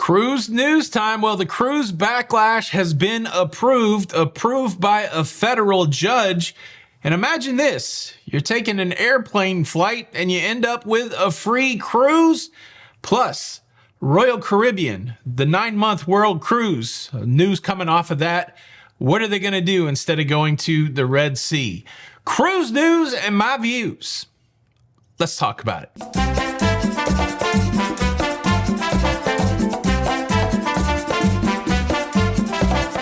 Cruise news time. Well, the cruise backlash has been approved by a federal judge. And imagine this, you're taking an airplane flight and you end up with a free cruise. Plus, Royal Caribbean, the 9-month world cruise, news coming off of that. What are they going to do instead of going to the Red Sea? Cruise news and my views. Let's talk about it.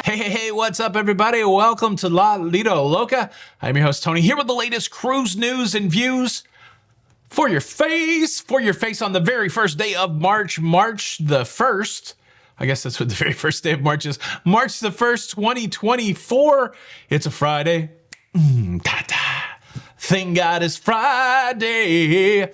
Hey, what's up, everybody? Welcome to La Lido Loca. I'm your host, Tony, here with the latest cruise news and views for your face on the very first day of March the 1st. I guess that's what the very first day of March is. March the 1st, 2024. It's a Friday. Thank God it's Friday.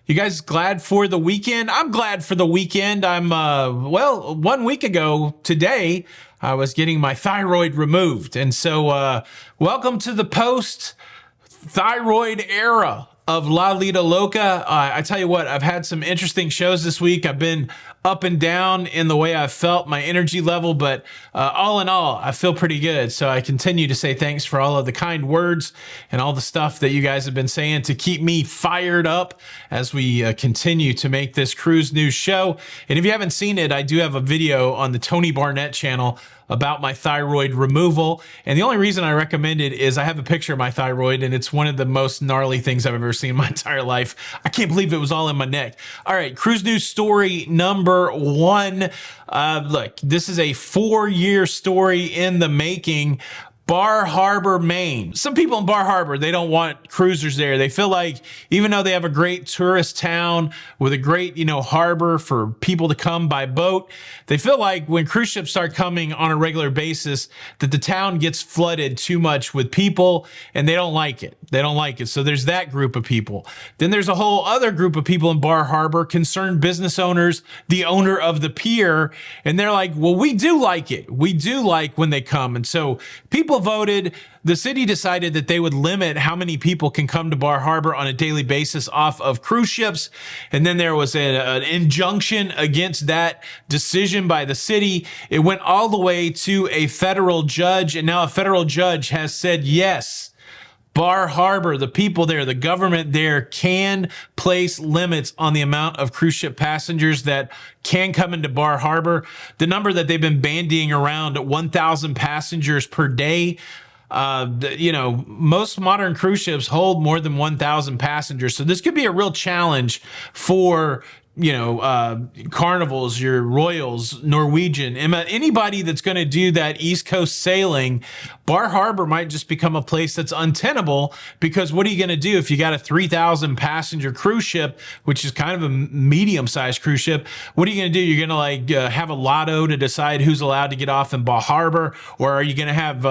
You guys glad for the weekend? I'm glad for the weekend. Well, 1 week ago today, I was getting my thyroid removed. And so, welcome to the post-thyroid era of La Lido Loca. I tell you what, I've had some interesting shows this week. I've been up and down in the way I've felt my energy level, but all in all, I feel pretty good. So I continue to say thanks for all of the kind words and all the stuff that you guys have been saying to keep me fired up as we continue to make this cruise news show. And if you haven't seen it, I do have a video on the Tony Barnett channel about my thyroid removal. And the only reason I recommend it is I have a picture of my thyroid and it's one of the most gnarly things I've ever seen in my entire life. I can't believe it was all in my neck. All right, cruise news story number one. Look, this is a 4-year story in the making. Bar Harbor, Maine. Some people in Bar Harbor, they don't want cruisers there. They feel like even though they have a great tourist town with a great, harbor for people to come by boat, they feel like when cruise ships start coming on a regular basis, that the town gets flooded too much with people and they don't like it. They don't like it. So there's that group of people. Then there's a whole other group of people in Bar Harbor, concerned business owners, the owner of the pier, and they're like, well, we do like it. We do like when they come. And so people voted. The city decided that they would limit how many people can come to Bar Harbor on a daily basis off of cruise ships. And then there was an injunction against that decision by the city. It went all the way to a federal judge. And now a federal judge has said, yes, Bar Harbor, the people there, the government there can place limits on the amount of cruise ship passengers that can come into Bar Harbor. The number that they've been bandying around at 1,000 passengers per day. Most modern cruise ships hold more than 1,000 passengers. So this could be a real challenge for Carnivals, your Royals, Norwegian, anybody that's going to do that East Coast sailing. Bar Harbor might just become a place that's untenable, because what are you going to do if you got a 3,000 passenger cruise ship, which is kind of a medium-sized cruise ship? What are you going to do? You're going to have a lotto to decide who's allowed to get off in Bar Harbor, or are you going to have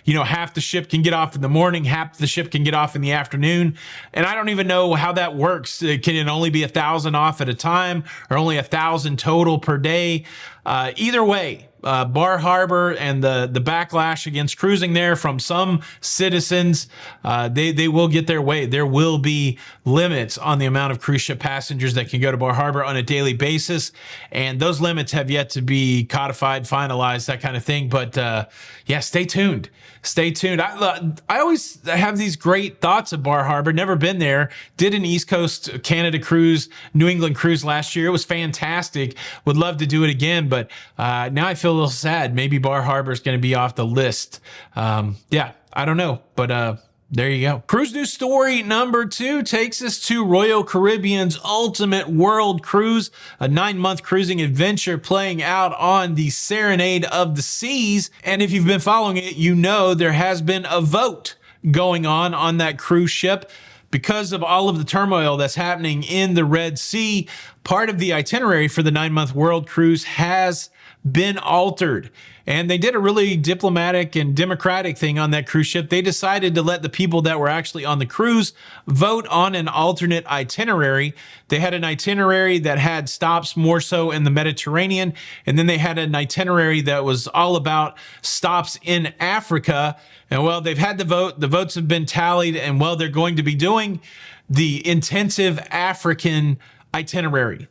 half the ship can get off in the morning, half the ship can get off in the afternoon? And I don't even know how that works. Can it only be 1,000 off at a time, or only 1,000 total per day? Either way, Bar Harbor and the backlash against cruising there from some citizens, they will get their way. There will be limits on the amount of cruise ship passengers that can go to Bar Harbor on a daily basis, and those limits have yet to be codified, finalized, that kind of thing. But stay tuned. Stay tuned. I always have these great thoughts of Bar Harbor. Never been there. Did an East Coast Canada cruise, New England cruise last year. It was fantastic. Would love to do it again, but now I feel a little sad. Maybe Bar Harbor is going to be off the list. I don't know, but there you go. Cruise news story number 2 takes us to Royal Caribbean's Ultimate World Cruise, a 9-month cruising adventure playing out on the Serenade of the Seas. And if you've been following it, you know there has been a vote going on that cruise ship. Because of all of the turmoil that's happening in the Red Sea, part of the itinerary for the 9-month world cruise has been altered. And they did a really diplomatic and democratic thing on that cruise ship. They decided to let the people that were actually on the cruise vote on an alternate itinerary. They had an itinerary that had stops more so in the Mediterranean, and then they had an itinerary that was all about stops in Africa. And well, they've had the vote. The votes have been tallied, and well, they're going to be doing the intensive African itinerary.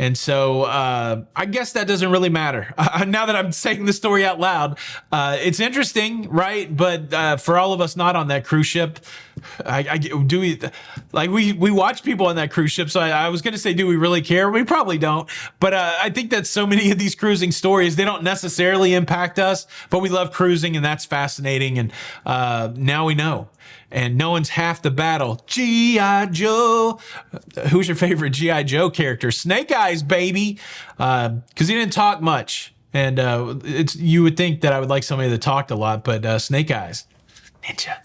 And so I guess that doesn't really matter. Now that I'm saying the story out loud, it's interesting, right? But for all of us not on that cruise ship, we watch people on that cruise ship. So I was going to say, do we really care? We probably don't. But I think that so many of these cruising stories, they don't necessarily impact us, but we love cruising, and that's fascinating. And now we know. And no one's half the battle. G.I. Joe. Who's your favorite G.I. Joe character? Snake Eyes, baby. Because he didn't talk much. And you would think that I would like somebody that talked a lot, but Snake Eyes. Ninja.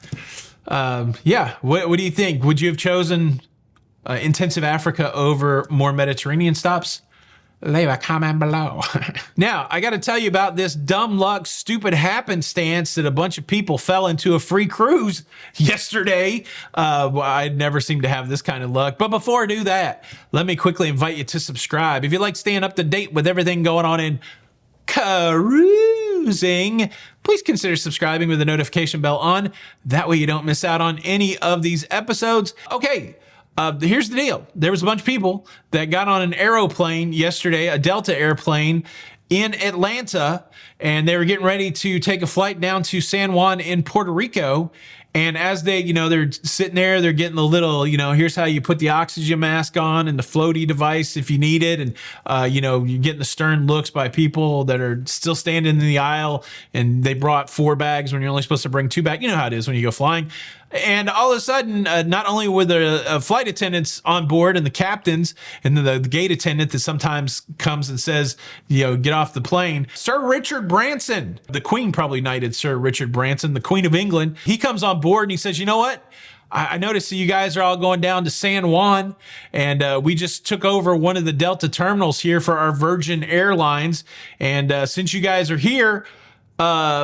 Yeah. What do you think? Would you have chosen intensive Africa over more Mediterranean stops? Leave a comment below. Now, I got to tell you about this dumb luck, stupid happenstance that a bunch of people fell into a free cruise yesterday. I never seem to have this kind of luck. But before I do that, let me quickly invite you to subscribe. If you like staying up to date with everything going on in cruising, please consider subscribing with the notification bell on. That way you don't miss out on any of these episodes. Okay. Here's the deal. There was a bunch of people that got on an aeroplane yesterday, a Delta airplane in Atlanta, and they were getting ready to take a flight down to San Juan in Puerto Rico. And as they, they're sitting there, they're getting the little, here's how you put the oxygen mask on and the floaty device if you need it. And, you're getting the stern looks by people that are still standing in the aisle, and they brought 4 bags when you're only supposed to bring 2 bags. You know how it is when you go flying. And all of a sudden, not only were the flight attendants on board and the captains and the gate attendant that sometimes comes and says, get off the plane, Sir Richard Branson, the Queen probably knighted Sir Richard Branson, the Queen of England. He comes on board and he says, you know what? I noticed that you guys are all going down to San Juan, and we just took over one of the Delta terminals here for our Virgin Airlines. And since you guys are here,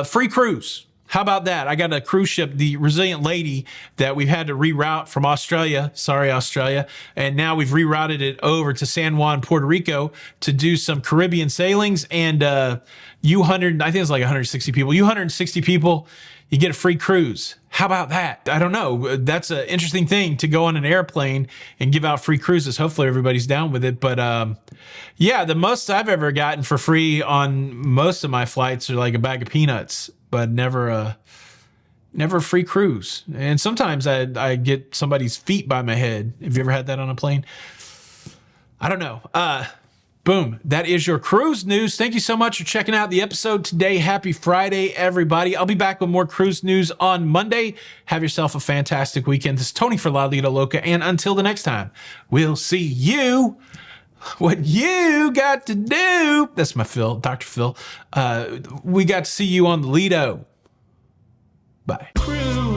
free cruise. How about that? I got a cruise ship, the Resilient Lady, that we've had to reroute from Australia. Sorry, Australia. And now we've rerouted it over to San Juan, Puerto Rico to do some Caribbean sailings. And I think it's like 160 people. 160 people, you get a free cruise. How about that? I don't know. That's an interesting thing to go on an airplane and give out free cruises. Hopefully everybody's down with it. But yeah, the most I've ever gotten for free on most of my flights are like a bag of peanuts, but never a free cruise. And sometimes I get somebody's feet by my head. Have you ever had that on a plane? I don't know. Boom. That is your cruise news. Thank you so much for checking out the episode today. Happy Friday, everybody. I'll be back with more cruise news on Monday. Have yourself a fantastic weekend. This is Tony for La Liga Loca. And until the next time, we'll see you. What you got to do. That's my Phil, Dr. Phil. We got to see you on the Lido. Bye. Cruise.